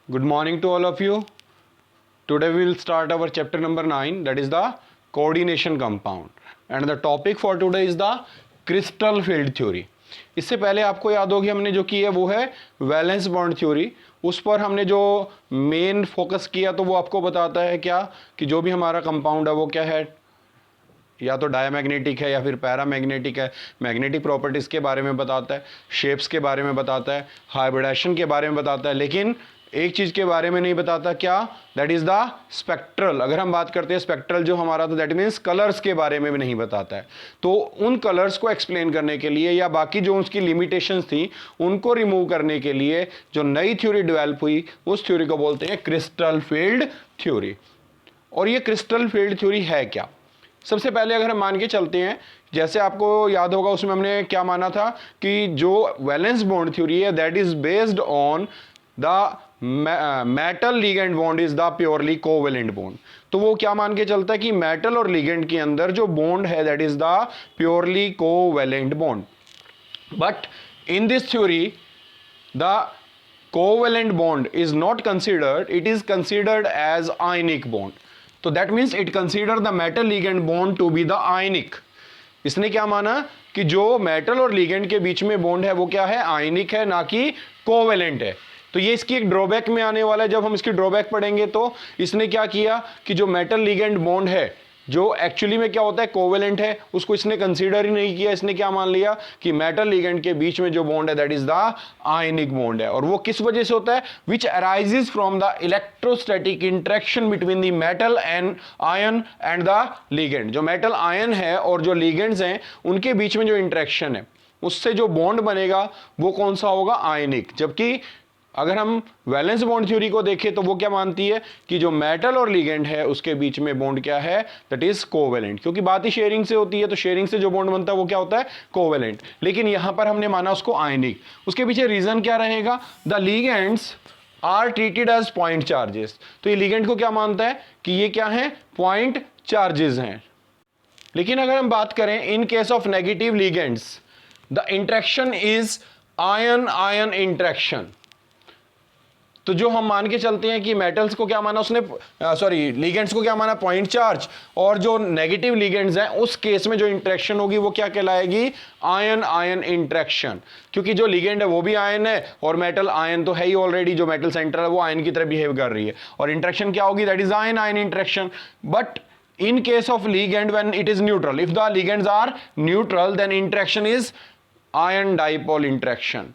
Good morning to all of you. Today we will start our chapter number 9, that is the coordination compound. And the topic for today is the crystal field theory. इससे पहले आपको याद होगी हमने जो की है वो है वैलेंस बॉन्ड थ्योरी. उस पर हमने जो मेन फोकस किया तो वो आपको बताता है क्या कि जो भी हमारा कंपाउंड है वो क्या है, या तो डायमैग्नेटिक है या फिर पैरामैग्नेटिक है. मैग्नेटिक प्रॉपर्टीज़ के बारे में बताता है, शेप्स के बारे में बताता है, हाइब्रिडेशन के बारे में बताता है, लेकिन एक चीज़ के बारे में नहीं बताता क्या, दैट इज़ द स्पेक्ट्रल. अगर हम बात करते हैं स्पेक्ट्रल जो हमारा, तो दैट मीन्स कलर्स के बारे में भी नहीं बताता है. तो उन कलर्स को एक्सप्लेन करने के लिए या बाकी जो उसकी लिमिटेशंस थी उनको रिमूव करने के लिए जो नई थ्योरी डेवलप हुई उस थ्योरी को बोलते हैं क्रिस्टल फील्ड थ्योरी. और ये क्रिस्टल फील्ड थ्योरी है क्या? सबसे पहले अगर हम मान के चलते हैं, जैसे आपको याद होगा उसमें हमने क्या माना था कि जो वैलेंस बॉन्ड थ्योरी है that is based on the metal ligand bond is the purely covalent bond. तो वो क्या मान के चलता है कि मेटल और लिगेंड के अंदर जो बॉन्ड है that is the purely covalent bond. But in this theory the covalent bond is not considered, it is considered as ionic bond. तो that means it consider the metal ligand bond to be the ionic. इसने क्या माना कि जो metal और ligand के बीच में bond है वो क्या है, आयनिक है, ना कि कोवेलेंट है. तो ये इसकी एक ड्रॉबैक में आने वाला है. जब हम इसकी ड्रॉबैक पढ़ेंगे तो इसने क्या किया कि जो मेटल लिगेंड बॉन्ड है जो एक्चुअली में क्या होता है कोवेलेंट है, उसको इसने कंसीडर ही नहीं किया. इसने क्या मान लिया कि मेटल लिगेंड के बीच में जो बॉन्ड है that is the ionic bond है. और वो किस वजह से होता है, which arises from the electrostatic interaction between the metal and ion and the ligand. जो मेटल आयन है और जो लिगेंड्स हैं उनके बीच में जो इंटरेक्शन है उससे जो बॉन्ड बनेगा वो कौन सा होगा, आयनिक. जबकि अगर हम वैलेंस बॉन्ड थ्योरी को देखें तो वो क्या मानती है कि जो मेटल और लिगेंड है उसके बीच में बॉन्ड क्या है, दैट इज कोवेलेंट. क्योंकि बात ही शेयरिंग से होती है तो शेयरिंग से जो बॉन्ड बनता है वो क्या होता है, कोवेलेंट. लेकिन यहां पर हमने माना उसको आयनिक. उसके पीछे रीजन क्या रहेगा, the ligands are treated as point charges. तो ये लिगेंड को क्या मानता है कि ये क्या है, पॉइंट चार्जेस हैं. लेकिन अगर हम बात करें इन case of negative ligands the interaction is ion ion interaction. तो जो हम मान के चलते हैं कि मेटल्स को क्या माना उसने, लिगेंड्स को क्या माना, पॉइंट चार्ज. और जो नेगेटिव लिगेंड्स हैं उस केस में जो इंटरेक्शन होगी वो क्या कहलाएगी, आयन आयन इंटरेक्शन. क्योंकि जो लिगेंड है वो भी आयन है और मेटल आयन तो है ही ऑलरेडी. जो मेटल सेंटर है वो आयन की तरह बिहेव कर रही है और इंटरेक्शन क्या होगी, that is ion ion interaction. But in case of ligand when it is neutral, if the ligands are neutral then interaction is ion dipole interaction.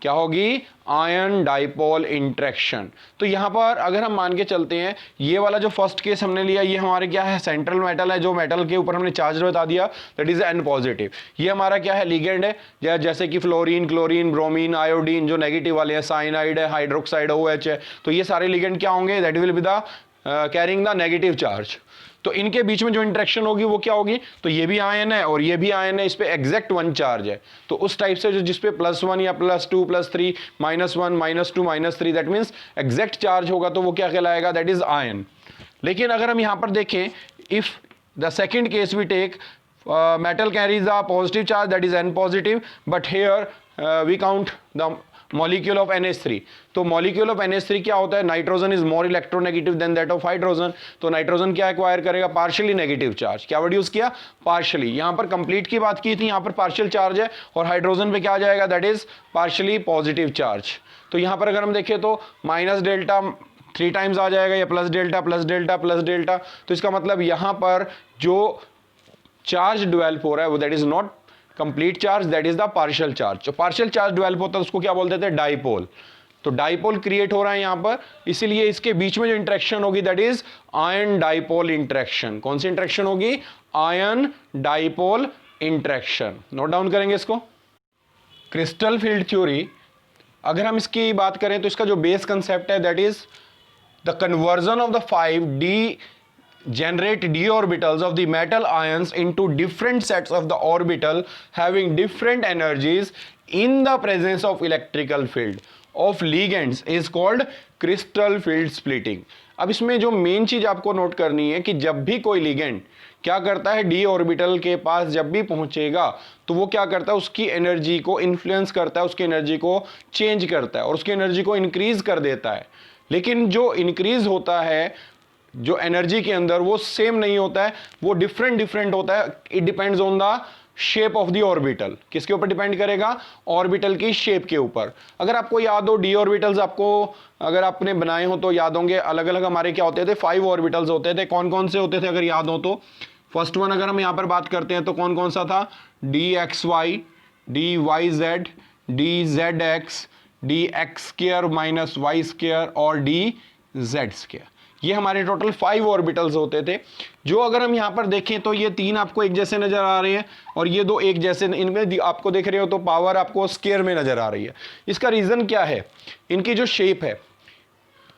क्या होगी, आयन डाइपोल इंटरेक्शन. तो यहां पर अगर हम मान के चलते हैं ये वाला जो फर्स्ट केस हमने लिया ये हमारे क्या है, सेंट्रल मेटल है. जो मेटल के ऊपर हमने चार्ज बता दिया दैट इज एन पॉजिटिव. ये हमारा क्या है, लिगेंड है. जैसे कि फ्लोरीन, क्लोरीन, ब्रोमीन, आयोडीन जो नेगेटिव वाले हैं, साइनाइड है, हाइड्रोक्साइड, OH है. तो ये सारे लिगेंड क्या होंगे, that will be the carrying the negative charge. तो इनके बीच में जो इंटरेक्शन होगी वो क्या होगी, तो ये भी आयन है और ये भी आयन है, इस पे एग्जैक्ट 1 चार्ज है. तो उस टाइप से जो जिस पे +1 या +2 +3 -1 -2 -3 दैट मींस एग्जैक्ट चार्ज होगा तो वो क्या कहलाएगा, दैट इज आयन. लेकिन अगर हम यहां पर देखें, if the second case we take metal carries a positive charge that is N positive, but here we count the molecule of NH3. तो molecule of NH3 क्या होता है, nitrogen is more electronegative than that of hydrogen. तो nitrogen क्या acquire करेगा, partially negative charge. क्या word use किया, partially. यहां पर कंप्लीट की बात की थी, यहां पर पार्शियल चार्ज है और हाइड्रोजन पे क्या आ जाएगा, that is partially positive charge. तो यहां पर अगर हम देखें तो माइनस डेल्टा 3 टाइम्स आ जाएगा, या plus delta plus delta plus delta. तो इसका मतलब यहां पर जो चार्ज डेवलप हो रहा है वो that is not complete charge, that is the partial charge. जो पार्शियल चार्ज डेवलप होता है उसको क्या बोलते थे, डाइपोल. तो डाइपोल क्रिएट हो रहा है यहां पर, इसीलिए इसके बीच में जो इंटरेक्शन होगी that is ion dipole interaction. कौन सी इंटरेक्शन होगी, ion dipole interaction. Note down करेंगे इसको. क्रिस्टल फील्ड थ्योरी अगर हम इसकी बात करें तो इसका जो बेस कंसेप्ट है that is the conversion of the 5d generate d orbitals of the metal ions into different sets of the orbital having different energies in the presence of electrical field of ligands is called crystal field splitting. अब इसमें जो main चीज आपको note करनी है कि जब भी कोई लिगेंड क्या करता है, डी ऑर्बिटल के पास जब भी पहुंचेगा तो वो क्या करता है, उसकी एनर्जी को इन्फ्लुएंस करता है, उसकी एनर्जी को चेंज करता है और उसकी एनर्जी को इंक्रीज कर देता है. लेकिन जो इंक्रीज होता है जो एनर्जी के अंदर वो सेम नहीं होता है, वो डिफरेंट डिफरेंट होता है। It depends on the shape of the orbital. किसके ऊपर डिपेंड करेगा? ऑर्बिटल की शेप के ऊपर। अगर आपको याद हो डी ऑर्बिटल्स आपको अगर आपने बनाए हो तो याद होंगे, अलग अलग हमारे क्या होते थे, 5 ऑर्बिटल्स होते थे। कौन कौन से होते थे अगर याद हो तो? फर्स्ट वन अगर हम यहां पर बात करते हैं तो कौन कौन सा था? D x y, d y z, d z x, d x square minus y square और डी जेड स्क्वायर। ये हमारे टोटल 5 ऑर्बिटल्स होते थे। जो अगर हम यहाँ पर देखें तो ये 3 आपको एक जैसे नजर आ रहे हैं और ये 2 एक जैसे, इनमें आपको देख रहे हो तो पावर आपको स्क्वायर में नजर आ रही है। इसका रीजन क्या है? इनकी जो शेप है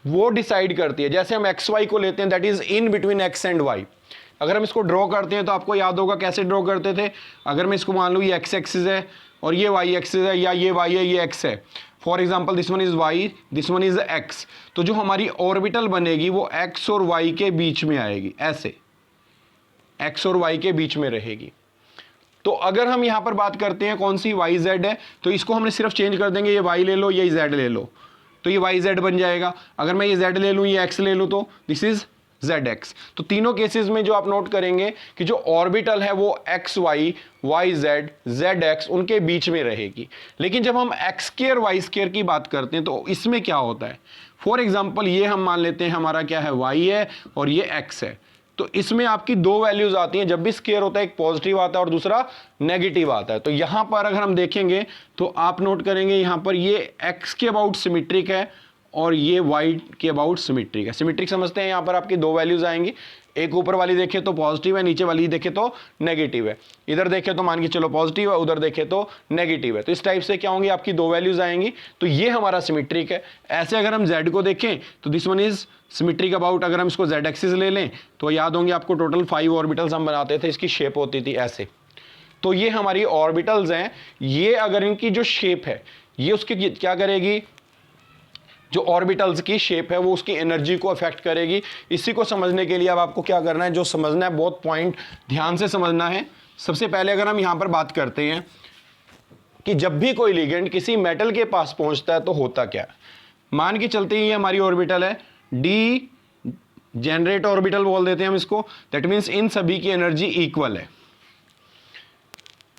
वो डिसाइड करती है। जैसे हम एक्स वाई को लेते हैं, that is in between x and y. अगर हम इसको ड्रॉ करते हैं तो आपको याद होगा कैसे ड्रॉ करते थे। अगर मैं इसको मान लूँ ये एक्स एक्सिस है और ये वाई एक्सिस है, या ये वाई है ये एक्स है, for example this one is y, this one is x, तो जो हमारी ऑर्बिटल बनेगी वो एक्स और वाई के बीच में आएगी, ऐसे एक्स और वाई के बीच में रहेगी। तो अगर हम यहां पर बात करते हैं कौन सी, वाई जेड है, तो इसको हमने सिर्फ चेंज कर देंगे, ये वाई ले लो ये जेड ले लो, तो ये वाई जेड बन जाएगा। अगर मैं ये जेड ले लूँ ये एक्स ले लूँ तो दिस इज जेड एक्स। तो तीनों केसेस में जो आप नोट करेंगे कि जो ऑर्बिटल है वो x y, y z, z x उनके बीच में रहेगी। लेकिन जब हम एक्स स्क्वायर वाई स्क्वायर की बात करते हैं तो इसमें क्या होता है? फॉर एग्जांपल ये हम मान लेते हैं हमारा क्या है, वाई है और ये एक्स है, तो इसमें आपकी 2 वैल्यूज आती हैं। जब भी स्क्वायर होता है एक पॉजिटिव आता है और दूसरा नेगेटिव आता है। तो यहां पर अगर हम देखेंगे तो आप नोट करेंगे यहां पर ये एक्स के अबाउट सिमेट्रिक है और ये वाई के अबाउट सिमेट्रिक है। सिमेट्रिक समझते हैं, यहाँ पर आपकी 2 वैल्यूज आएंगी, एक ऊपर वाली देखे तो पॉजिटिव है, नीचे वाली देखे तो नेगेटिव है। इधर देखे तो मान के चलो पॉजिटिव है, उधर देखे तो नेगेटिव है। तो इस टाइप से क्या होंगी आपकी 2 वैल्यूज आएंगी। तो ये हमारा सिमेट्रिक है। ऐसे अगर हम जेड को देखें तो this one is symmetric about, अगर हम इसको जेड एक्सिस ले लें तो याद होंगे आपको टोटल 5 ऑर्बिटल्स हम बनाते थे, इसकी शेप होती थी ऐसे। तो ये हमारी ऑर्बिटल्स हैं। ये अगर इनकी जो शेप है ये उसकी क्या करेगी, जो ऑर्बिटल्स की शेप है वो उसकी एनर्जी को अफेक्ट करेगी। इसी को समझने के लिए अब आपको क्या करना है, जो समझना है बहुत पॉइंट ध्यान से समझना है। सबसे पहले अगर हम यहां पर बात करते हैं कि जब भी कोई लिगेंड किसी मेटल के पास पहुंचता है तो होता क्या है। मान के चलते हैं ये हमारी ऑर्बिटल है, डी जेनरेट ऑर्बिटल बोल देते हैं हम इसको। दैट मीन्स इन सभी की एनर्जी इक्वल है।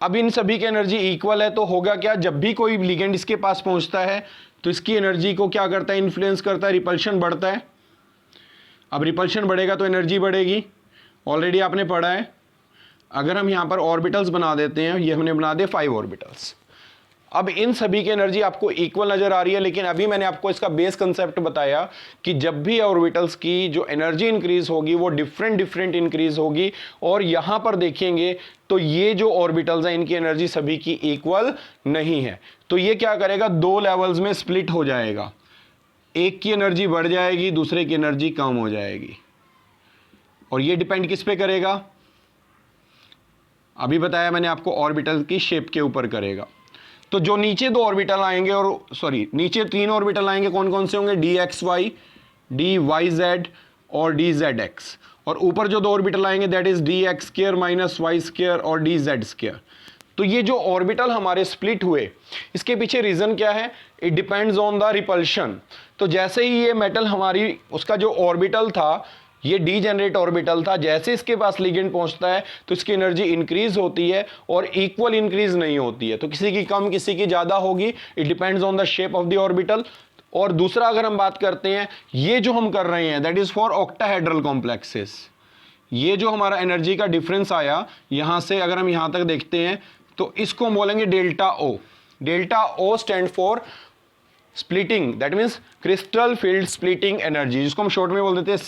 अब इन सभी की एनर्जी इक्वल है तो होगा क्या, जब भी कोई लिगेंड इसके पास पहुंचता है तो इसकी एनर्जी को क्या करता है, इन्फ्लुएंस करता है, रिपल्शन बढ़ता है। अब रिपल्शन बढ़ेगा तो एनर्जी बढ़ेगी, ऑलरेडी आपने पढ़ा है। अगर हम यहां पर ऑर्बिटल्स बना देते हैं, ये हमने बना दिए 5 ऑर्बिटल्स। अब इन सभी की एनर्जी आपको इक्वल नजर आ रही है, लेकिन अभी मैंने आपको इसका बेस कंसेप्ट बताया कि जब भी ऑर्बिटल्स की जो एनर्जी इंक्रीज होगी वो डिफरेंट डिफरेंट इंक्रीज होगी। और यहां पर देखेंगे तो ये जो ऑर्बिटल्स हैं इनकी एनर्जी सभी की इक्वल नहीं है। तो ये क्या करेगा, 2 लेवल्स में स्प्लिट हो जाएगा। एक की एनर्जी बढ़ जाएगी, दूसरे की एनर्जी कम हो जाएगी। और ये डिपेंड किस पे करेगा, अभी बताया मैंने आपको, ऑर्बिटल की शेप के ऊपर करेगा। तो जो नीचे 2 ऑर्बिटल आएंगे, और सॉरी नीचे 3 ऑर्बिटल आएंगे, कौन कौन से होंगे, d x y, d y z और डी जेड एक्स। और ऊपर जो 2 ऑर्बिटल आएंगे that is d x square minus y square और डी जेड स्क्वायर। तो ये जो ऑर्बिटल हमारे स्प्लिट हुए, इसके पीछे रीजन क्या है, it depends on the repulsion. तो जैसे ही ये मेटल हमारी, उसका जो ऑर्बिटल था ये डीजेनरेट ऑर्बिटल था, जैसे इसके पास लिगेंड पहुंचता है तो इसकी एनर्जी इंक्रीज होती है और इक्वल इंक्रीज नहीं होती है। तो किसी की कम किसी की ज्यादा होगी, it depends on the shape of the orbital. और दूसरा अगर हम बात करते हैं, ये जो हम कर रहे हैं that is for octahedral complexes. ये जो हमारा एनर्जी का डिफरेंस आया यहां से, अगर हम यहां तक देखते हैं तो इसको हम बोलेंगे delta o. Delta O stand for splitting, that means crystal field splitting energy, जिसको हम शॉर्ट में बोल देते हैं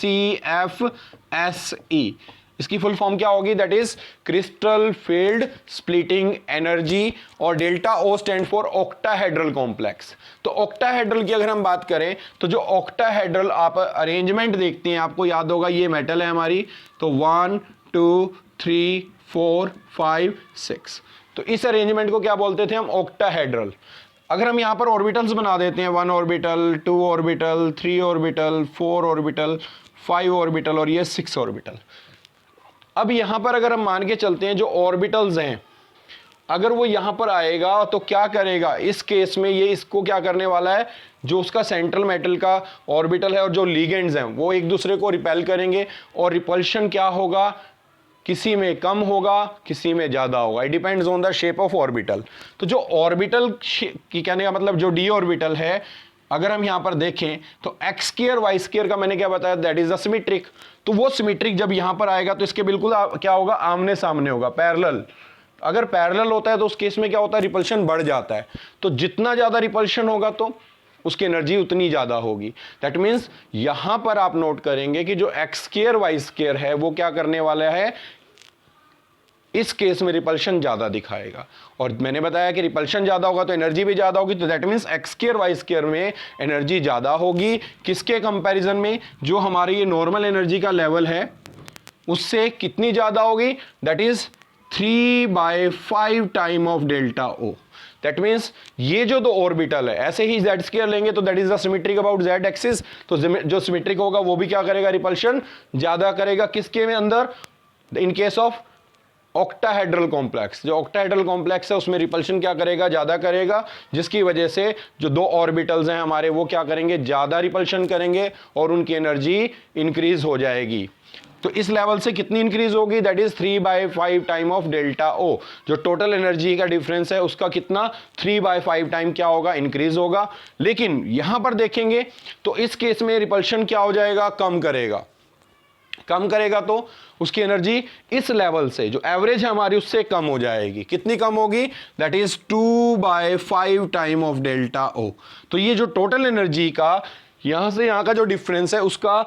CFSE। इसकी फुल फॉर्म क्या होगी, that is crystal field splitting energy. और delta O stand for octahedral complex. तो ऑक्टाहेड्रल की अगर हम बात करें तो जो ऑक्टाहेड्रल आप अरेंजमेंट देखते हैं, आपको याद होगा ये मेटल है हमारी, तो 1 2 3 4 5 6, तो इस अरेंजमेंट को क्या बोलते थे हम, ऑक्टाहेड्रल। अगर हम यहां पर ऑर्बिटल्स बना देते हैं, 1 orbital, 2 orbital, 3 orbital, 4 orbital, 5 orbital और ये 6 ऑर्बिटल। अब यहां पर अगर हम मान के चलते हैं जो ऑर्बिटल्स हैं अगर वो यहाँ पर आएगा तो क्या करेगा, इस केस में ये इसको क्या करने वाला है, जो उसका सेंट्रल मेटल का ऑर्बिटल है और जो लिगेंड्स हैं वो एक दूसरे को रिपेल करेंगे, और रिपल्शन क्या होगा, किसी में कम होगा, किसी में ज़्यादा होगा। It depends on the shape of orbital. तो जो ऑर्बिटल की कहने का मतलब जो डी ऑर्बिटल है, अगर हम यहाँ पर देखें तो एक्स स्क्वायर वाई स्क्वायर का मैंने क्या बताया, दैट इज द सिमेट्रिक। तो वो सिमेट्रिक जब यहाँ पर आएगा तो इसके बिल्कुल क्या होगा, आमने सामने होगा, पैरेलल। अगर पैरेलल होता है तो उस केस में क्या होता है, रिपल्शन बढ़ जाता है। तो जितना ज़्यादा रिपल्शन होगा तो उसकी एनर्जी उतनी ज़्यादा होगी। दैट मीन्स यहाँ पर आप नोट करेंगे कि जो एक्स स्क्वायर वाई स्क्वायर है वो क्या करने वाला है, इस केस में रिपल्शन ज्यादा दिखाएगा। और मैंने बताया कि रिपल्शन ज्यादा होगा तो एनर्जी भी ज्यादा होगी। तो that means x square y square में एनर्जी ज्यादा होगी। किसके कंपैरिजन में, जो हमारी ये नॉर्मल एनर्जी का लेवल है उससे कितनी ज्यादा होगी, that is 3/5 time of delta o. That means ये जो दो ऑर्बिटल है, ऐसे ही जेड स्क्वायर लेंगे तो that is the symmetric about Z axis. तो जो सिमेट्रिक होगा वो भी क्या करेगा, रिपल्शन ज्यादा करेगा। किसके में अंदर, इन केस ऑफ ऑक्टाहेड्रल कॉम्प्लेक्स, जो ऑक्टाहेड्रल कॉम्प्लेक्स है उसमें रिपल्शन क्या करेगा, ज्यादा करेगा, जिसकी वजह से जो दो ऑर्बिटल्स हैं हमारे वो क्या करेंगे, ज्यादा रिपल्शन करेंगे और उनकी एनर्जी इंक्रीज हो जाएगी। तो इस लेवल से कितनी इंक्रीज होगी, that is 3/5 time of delta O. जो टोटल एनर्जी का डिफरेंस है उसका कितना, 3/5 टाइम क्या होगा, इंक्रीज होगा। लेकिन यहां पर देखेंगे तो इस केस में रिपल्शन क्या हो जाएगा, कम करेगा। कम करेगा तो उसकी एनर्जी इस लेवल से जो एवरेज है हमारी उससे कम हो जाएगी। कितनी कम होगी, that is 2/5 time of delta O. तो ये जो टोटल एनर्जी का यहां से यहां का जो डिफरेंस है उसका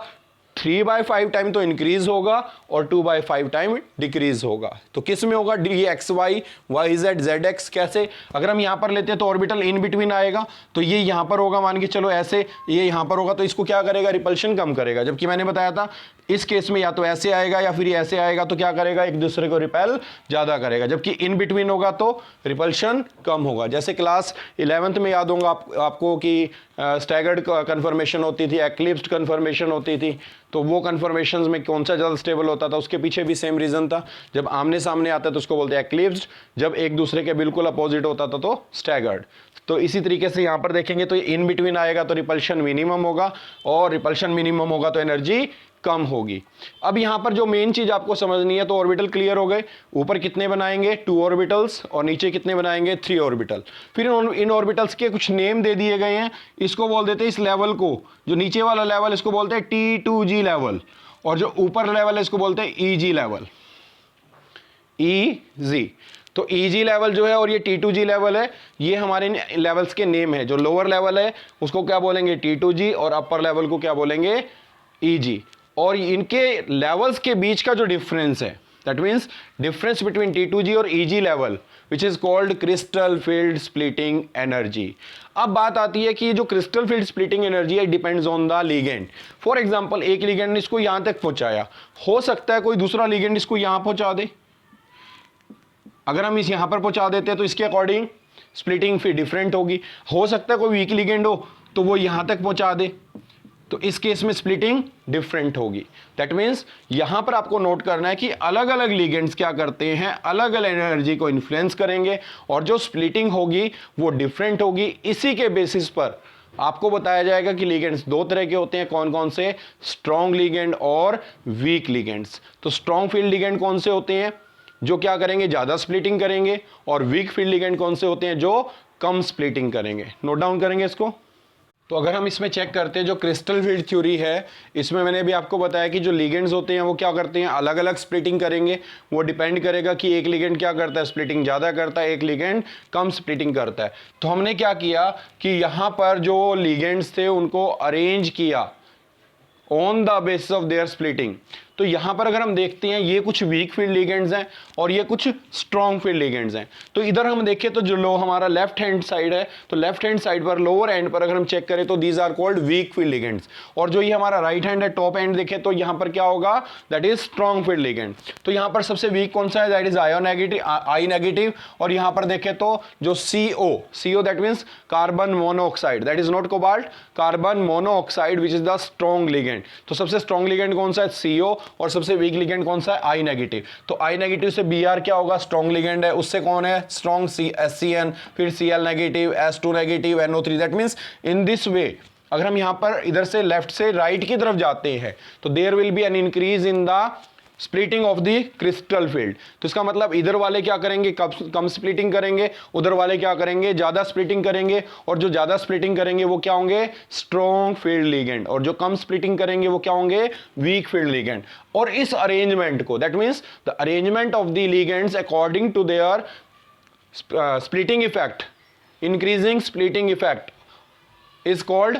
3/5 टाइम तो इंक्रीज होगा और 2/5 टाइम डिक्रीज होगा। तो किस में होगा, d x y, y z, z x. कैसे, अगर हम यहां पर लेते हैं तो ऑर्बिटल इन बिटवीन आएगा, तो ये यहां पर होगा, मान के चलो ऐसे, ये यहां पर होगा, तो इसको क्या करेगा, रिपल्शन कम करेगा। जबकि मैंने बताया था इस केस में या तो ऐसे आएगा या फिर ऐसे आएगा, तो क्या करेगा, एक दूसरे को रिपेल ज्यादा करेगा। जबकि इन बिटवीन होगा तो रिपल्शन कम होगा। जैसे क्लास 11th में याद होगा आपको कि स्टैगर्ड कन्फर्मेशन होती थी, एक्लिप्स्ड कन्फर्मेशन होती थी। तो वो कन्फर्मेशंस में कौन सा ज़्यादा स्टेबल होता था, उसके पीछे भी सेम रीज़न था। जब आमने सामने आता है तो उसको बोलते हैं एक्लिप्स्ड, जब एक दूसरे के बिल्कुल अपोजिट होता था तो स्टैगर्ड। तो इसी तरीके से यहाँ पर देखेंगे तो इन बिटवीन आएगा तो रिपल्शन मिनिमम होगा, और रिपल्शन मिनिमम होगा तो एनर्जी कम होगी। अब यहां पर जो मेन चीज आपको समझनी है, तो ऑर्बिटल क्लियर हो गए। ऊपर कितने बनाएंगे, 2 ऑर्बिटल्स, और नीचे कितने बनाएंगे, 3 ऑर्बिटल। फिर इन ऑर्बिटल्स के कुछ नेम दे दिए गए हैं। इसको बोल देते हैं, इस लेवल को, जो नीचे वाला लेवल इसको बोलते हैं T2G लेवल, और जो ऊपर लेवल है इसको बोलते हैं EG लेवल, EG। तो EG लेवल जो है और ये T2G लेवल है, ये हमारे लेवल्स के नेम है। जो लोअर लेवल है उसको क्या बोलेंगे, T2G, और अपर लेवल को क्या बोलेंगे, EG। और इनके लेवल्स के बीच का जो डिफरेंस है, that means difference between T2G और EG level, which is called crystal field splitting energy. अब बात आती है कि जो क्रिस्टल फील्ड स्प्लिटिंग एनर्जी है, depends on the ligand. For example, एक लिगेंड ने इसको यहां तक पहुंचाया, हो सकता है कोई दूसरा लिगेंड इसको यहां पहुंचा दे। अगर हम इस यहां पर पहुंचा देते हैं तो इसके अकॉर्डिंग स्प्लिटिंग फिर डिफरेंट होगी। हो सकता है कोई वीक लिगेंड हो तो वो यहां तक पहुंचा दे, तो इस केस में स्प्लिटिंग डिफरेंट होगी। दैट मीन्स यहां पर आपको नोट करना है कि अलग अलग लिगेंड्स क्या करते हैं, अलग अलग एनर्जी को इन्फ्लुएंस करेंगे, और जो स्प्लिटिंग होगी वो डिफरेंट होगी। इसी के बेसिस पर आपको बताया जाएगा कि लिगेंड्स 2 तरह के होते हैं। कौन कौन से, स्ट्रॉन्ग लिगेंड और वीक लिगेंड्स। तो स्ट्रॉन्ग फील्ड लिगेंड कौन से होते हैं, जो क्या करेंगे, ज्यादा स्प्लिटिंग करेंगे, और वीक फील्ड लिगेंड कौन से होते हैं, जो कम स्प्लिटिंग करेंगे। नोट डाउन करेंगे इसको। तो अगर हम इसमें चेक करते हैं, जो क्रिस्टल फील्ड थ्योरी है, इसमें मैंने भी आपको बताया कि जो लिगेंड्स होते हैं वो क्या करते हैं, अलग अलग स्प्लिटिंग करेंगे। वो डिपेंड करेगा कि एक लिगेंड क्या करता है, स्प्लिटिंग ज़्यादा करता है, एक लिगेंड कम स्प्लिटिंग करता है। तो हमने क्या किया कि यहाँ पर जो लिगेंड्स थे उनको अरेंज किया on the basis of their splitting. तो यहां पर अगर हम देखते हैं, ये कुछ वीक फील्ड लिगेंड्स हैं और ये कुछ स्ट्रॉन्ग फील्ड लिगेंड्स हैं। तो इधर हम देखें तो जो लो हमारा लेफ्ट हैंड साइड है, तो लेफ्ट हैंड साइड पर लोअर एंड पर अगर हम चेक करें तो these are called weak field ligands. और जो ये हमारा राइट हैंड है, टॉप एंड देखें तो यहां पर क्या होगा, that is strong field ligand. तो यहां पर सबसे वीक कौन सा है, दैट इज आई नेगेटिव। और यहां पर देखें तो जो CO that means carbon monoxide, that is not cobalt, carbon monoxide which is the strong ligand. तो सबसे स्ट्रॉन्ग लिगेंड कौन सा है, CO। और सबसे वीक लिगेंड कौन सा है, आई नेगेटिव। तो आई नेगेटिव से Br क्या होगा, स्ट्रॉन्ग लिगेंड है, उससे कौन है, स्ट्रॉन्ग SCN, फिर Cl negative, S2 negative, NO3। That means in this way अगर हम यहां पर इधर से लेफ्ट से राइट की तरफ जाते हैं तो there will be an increase in the splitting of the crystal field. तो इसका मतलब इधर वाले क्या करेंगे, कम स्प्लिटिंग करेंगे, उधर वाले क्या करेंगे, ज्यादा स्प्लिटिंग करेंगे, और जो ज्यादा स्प्लिटिंग करेंगे वो क्या होंगे, स्ट्रॉन्ग फील्ड लिगेंड, और जो कम स्प्लिटिंग करेंगे वो क्या होंगे, वीक फील्ड लिगेंड। और इस अरेंजमेंट को, that means the arrangement of the ligands according to their splitting effect, increasing splitting effect is called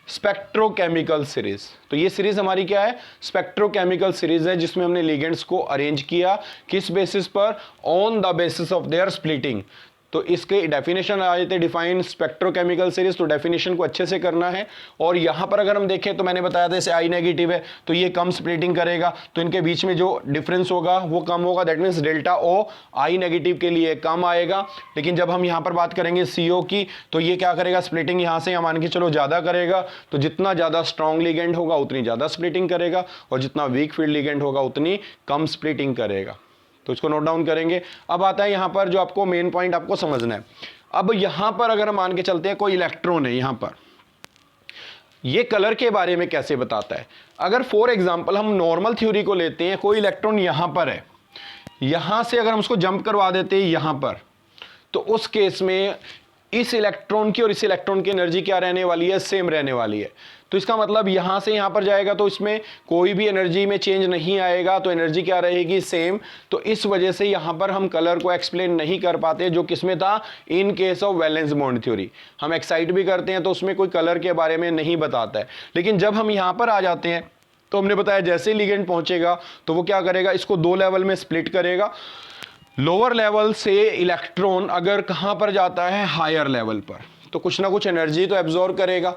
spectrochemical series. तो ये सीरीज हमारी क्या है, स्पेक्ट्रोकेमिकल सीरीज है, जिसमें हमने लिगेंड्स को अरेंज किया किस बेसिस पर, on the basis of their splitting. तो इसके डेफिनेशन आ जाते, डिफाइन स्पेक्ट्रोकेमिकल सीरीज। तो डेफिनेशन को अच्छे से करना है। और यहां पर अगर हम देखें तो मैंने बताया था जैसे आई नेगेटिव है तो ये कम स्प्लिटिंग करेगा, तो इनके बीच में जो डिफरेंस होगा वो कम होगा, that means delta O I negative के लिए कम आएगा। लेकिन जब हम यहां पर बात करेंगे CO की तो ये क्या करेगा, स्प्लिटिंग यहां से मान के चलो ज्यादा करेगा। तो जितना ज्यादा स्ट्रॉन्ग लिगेंड होगा उतनी ज्यादा स्प्लिटिंग करेगा, और जितना वीक फील्ड लिगेंड होगा उतनी कम स्प्लिटिंग करेगा। तो इसको नोट डाउन करेंगे। अब आता है यहां पर जो आपको मेन पॉइंट आपको समझना है। अब यहां पर अगर हम मान के चलते हैं कोई इलेक्ट्रॉन है यहां पर, ये कलर के बारे में कैसे बताता है। अगर फॉर एग्जांपल हम नॉर्मल थ्योरी को लेते हैं, कोई इलेक्ट्रॉन यहां पर है, यहां से अगर हम उसको जंप करवा देते हैं यहां पर, तो उस केस में इस इलेक्ट्रॉन की और इस इलेक्ट्रॉन की एनर्जी क्या रहने वाली है, सेम रहने वाली है। तो इसका मतलब यहां से यहां पर जाएगा तो इसमें कोई भी एनर्जी में चेंज नहीं आएगा, तो एनर्जी क्या रहेगी, सेम। तो इस वजह से यहां पर हम कलर को एक्सप्लेन नहीं कर पाते, जो किसमें था, इन case of valence bond theory. हम एक्साइट भी करते हैं तो उसमें कोई कलर के बारे में नहीं बताता है। लेकिन जब हम यहां पर आ जाते हैं तो हमने बताया जैसे ही लिगेंड पहुंचेगा तो वो क्या करेगा, इसको दो लेवल में स्प्लिट करेगा। लोअर लेवल से इलेक्ट्रॉन अगर कहां पर जाता है, हायर लेवल पर, तो कुछ ना कुछ एनर्जी तो एब्जॉर्ब करेगा।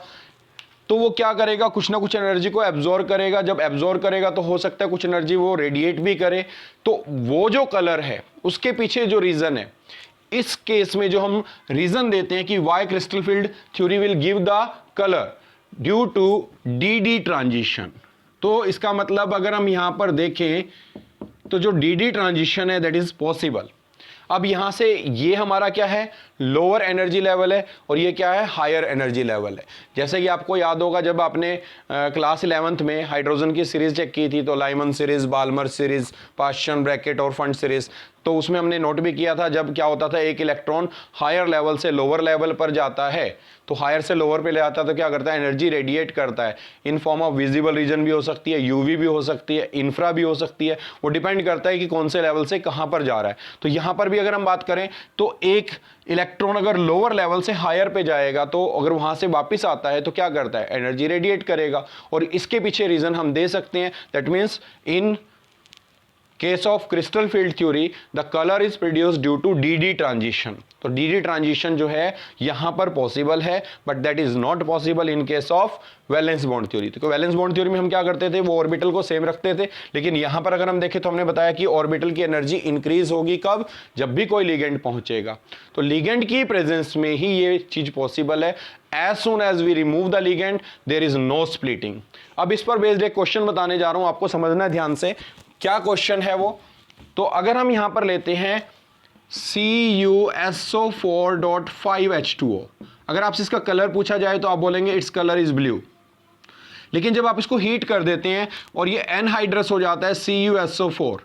तो वो क्या करेगा, कुछ ना कुछ एनर्जी को एब्जॉर्ब करेगा। जब एब्जॉर्ब करेगा तो हो सकता है कुछ एनर्जी वो रेडिएट भी करे। तो वो जो कलर है उसके पीछे जो रीजन है, इस केस में जो हम रीजन देते हैं कि why crystal field theory will give the colour due to DD transition. तो इसका मतलब अगर हम यहां पर देखें तो जो DD ट्रांजिशन है दैट इज पॉसिबल। अब यहां से ये हमारा क्या है, लोअर एनर्जी लेवल है, और ये क्या है, हायर एनर्जी लेवल है। जैसे कि आपको याद होगा जब आपने क्लास 11th में हाइड्रोजन की सीरीज चेक की थी, तो Lyman series, Balmer series, Paschen, Brackett और फंड सीरीज, तो उसमें हमने नोट भी किया था जब क्या होता था, एक इलेक्ट्रॉन हायर लेवल से लोअर लेवल पर जाता है, तो हायर से लोअर पे ले आता है तो क्या करता है, एनर्जी रेडिएट करता है in form of visible region भी हो सकती है, यूवी भी हो सकती है, इंफ्रा भी हो सकती है। वो डिपेंड करता है कि कौन से लेवल से कहां पर जा रहा है। तो यहां पर भी अगर हम बात करें तो एक इलेक्ट्रॉन अगर लोअर लेवल से हायर पे जाएगा तो अगर वहां से वापस आता है तो क्या करता है, एनर्जी रेडिएट करेगा। और इसके पीछे रीजन हम दे सकते हैं, that means in case of crystal field theory the colour is produced due to DD transition. तो DD ट्रांजिशन जो है यहां पर पॉसिबल है, but that is not possible in case of valence bond theory. तो वैलेंस बॉन्ड थ्योरी में हम क्या करते थे, वो ऑर्बिटल को सेम रखते थे। लेकिन यहां पर अगर हम देखें तो हमने बताया कि ऑर्बिटल की एनर्जी इंक्रीज होगी कब, जब भी कोई लिगेंड पहुंचेगा। तो लिगेंड की प्रेजेंस में ही ये चीज पॉसिबल है। As soon as we remove the ligand there is no splitting. अब इस पर बेस्ड एक क्वेश्चन बताने जा रहा हूं, आपको समझना है ध्यान से। क्या क्वेश्चन है वो, तो अगर हम यहां पर लेते हैं CuSO4.5H2O, अगर आपसे इसका कलर पूछा जाए तो आप बोलेंगे इट्स कलर इज ब्लू। लेकिन जब आप इसको हीट कर देते हैं और ये एनहाइड्रस हो जाता है CuSO4,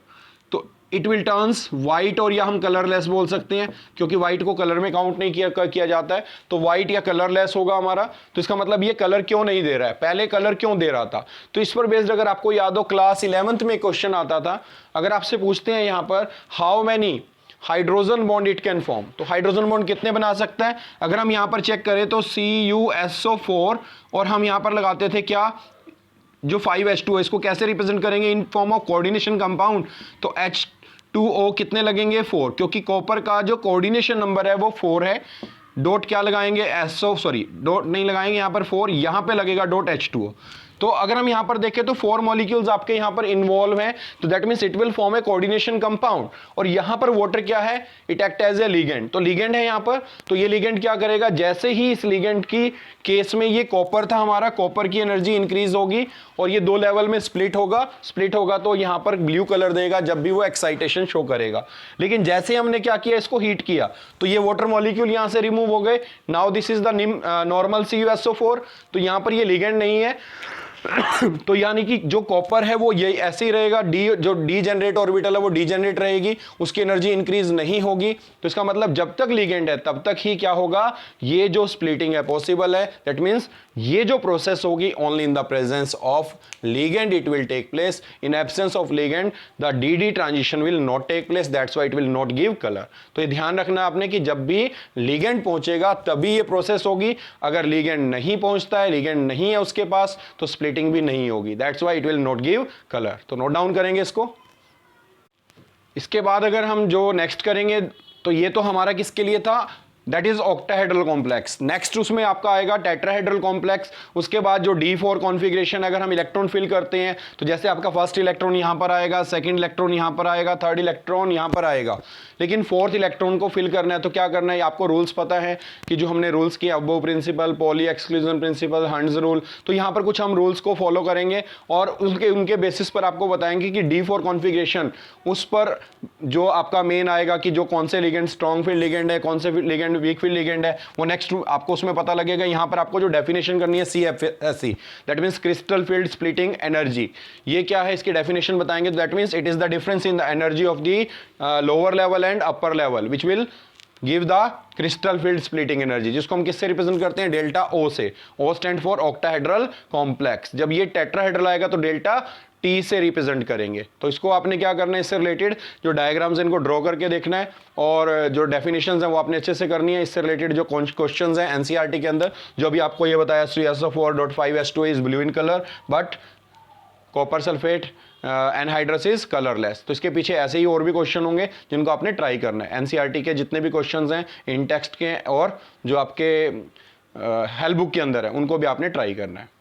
तो इट विल टर्न्स वाइट, और या हम कलरलेस बोल सकते हैं क्योंकि वाइट को कलर में काउंट नहीं किया जाता है। तो वाइट या कलरलेस होगा हमारा। तो इसका मतलब ये कलर क्यों नहीं दे रहा है, पहले कलर क्यों दे रहा था। तो इस पर बेस्ड अगर आपको याद हो क्लास 11th में क्वेश्चन आता था, अगर आपसे पूछते हैं यहां पर how many hydrogen bond it can form, तो हाइड्रोजन बॉन्ड कितने बना सकता है। अगर हम यहां पर चेक करें तो CuSO4 और हम यहां पर लगाते थे क्या, जो 5H2 है, इसको कैसे रिप्रेजेंट करेंगे, in form of coordination compound. तो H2O कितने लगेंगे, 4, क्योंकि कॉपर का जो कोऑर्डिनेशन नंबर है वो 4 है। डॉट क्या लगाएंगे, डॉट नहीं लगाएंगे, यहां पर 4, यहां पे लगेगा डॉट H2O। तो तो अगर हम यहां पर देखें तो 4 मॉलिक्यूल्स आपके यहां पर इन्वॉल्व हैं, तो that means it will form a coordination compound. और यहां पर वाटर क्या है, it act as a ligand, तो लिगेंड है यहां पर, तो ये लिगेंड क्या करेगा, जैसे ही इस लिगेंड की केस में ये कॉपर था हमारा, कॉपर की एनर्जी इंक्रीज होगी और ये 2 लेवल में स्प्लिट होगा तो यहां पर ब्लू कलर देगा जब भी वो एक्साइटेशन शो करेगा। लेकिन जैसे हमने क्या किया, इसको हीट किया तो ये वाटर मॉलिक्यूल यहां से रिमूव हो गए। Now this is the normal CuSO4, तो यहां पर ये लिगेंड नहीं है तो यानी कि जो कॉपर है वो ये ऐसे ही रहेगा, जो डीजेनरेट ऑर्बिटल है वो डीजेनरेट रहेगी, उसकी एनर्जी इंक्रीज नहीं होगी। तो इसका मतलब जब तक लिगेंड है तब तक ही क्या होगा, ये जो स्प्लिटिंग है पॉसिबल है। दैट मींस ये जो प्रोसेस होगी only in the presence of ligand it will take place, in absence of ligand the D transition will not take place, that's why it will not give colour. तो ये ध्यान रखना आपने कि जब भी लिगेंड पहुंचेगा तभी ये प्रोसेस होगी, अगर लिगेंड नहीं पहुंचता है, लिगेंड नहीं है उसके पास, तो स्प्लिटिंग भी नहीं होगी, that's why it will not give colour. तो नोट डाउन करेंगे इसको। इसके बाद अगर हम जो नेक्स्ट करेंगे, तो ये तो हमारा किसके लिए था, that is octahedral complex. Next उसमें आपका आएगा टेट्राहेड्रल कॉम्प्लेक्स। उसके बाद जो D4 कॉन्फ़िगरेशन, अगर हम इलेक्ट्रॉन फिल करते हैं तो जैसे आपका फर्स्ट इलेक्ट्रॉन यहां पर आएगा, सेकंड इलेक्ट्रॉन यहां पर आएगा, थर्ड इलेक्ट्रॉन यहां पर आएगा, लेकिन फोर्थ इलेक्ट्रॉन को फिल करना है तो क्या करना है, आपको रूल्स पता है कि जो हमने रूल्स किए, Aufbau principle, Pauli exclusion principle, Hund's rule, तो यहां पर कुछ हम रूल्स को फॉलो करेंगे और उनके बेसिस पर आपको बताएंगे कि D4 कॉन्फ़िगरेशन, उस पर जो आपका मेन आएगा कि जो कौन से लिगेंड स्ट्रॉन्ग फील्ड लिगेंड है, कौन से लिगेंड वीक फील्ड लिगेंड है, वो नेक्स्ट आपको उसमें पता लगेगा। यहां पर आपको जो डेफिनेशन करनी है CFSE, that means crystal field splitting energy, ये क्या है इसकी डेफिनेशन बताएंगे। That means it is the difference in the energy of the lower level and upper level which will give the crystal field splitting energy, जिसको हम किससे represent करते हैं, डेल्टा O से। O stand for octahedral complex. जब ये tetrahedral आएगा तो डेल्टा T से रिप्रेजेंट करेंगे। तो इसको आपने क्या करना है, इससे रिलेटेड जो डायग्राम्स इनको ड्रॉ करके देखना है और जो डेफिनेशंस हैं वो आपने अच्छे से करनी है। इससे रिलेटेड जो क्वेश्चंस हैं NCERT के अंदर, जो भी आपको ये बताया CuSO4.5H2 is blue in colour but copper sulphate anhydrous is colourless. तो इसके पीछे ऐसे ही और भी क्वेश्चन होंगे जिनको आपने ट्राई करना है। NCERT के जितने भी क्वेश्चंस हैं इन टेक्स्ट के और जो आपके हेल्प बुक के अंदर है, उनको भी आपने ट्राई करना है।